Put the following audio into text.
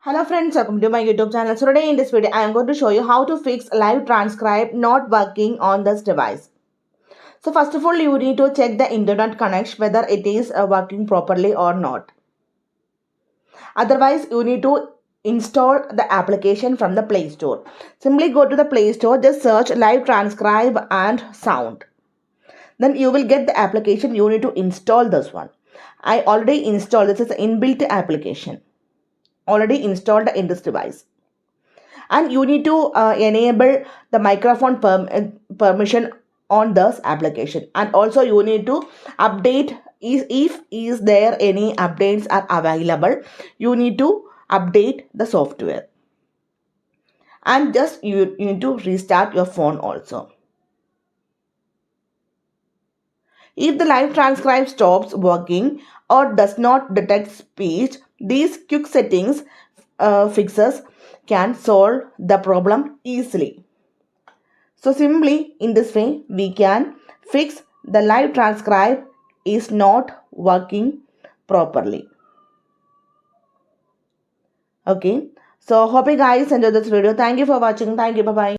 Hello friends, welcome to my YouTube channel. So today in this video, I am going to show you how to fix live transcribe not working on this device. So first of all, you need to check the internet connection whether it is working properly or not. Otherwise, you need to install the application from the Play Store. Simply go to the Play Store, just search live transcribe and sound. Then you will get the application. You need to install this one. I already installed this. Is an inbuilt application. Already installed in this device, and you need to enable the microphone permission on this application, and also you need to update if is there any updates are available. You need to update the software, and just you need to restart your phone also. If the live transcribe stops working or does not detect speech, these quick settings fixes can solve the problem easily. So simply in this way we can fix the live transcribe is not working properly. Okay, so hope you guys enjoyed this video. Thank you for watching. Thank you. Bye bye.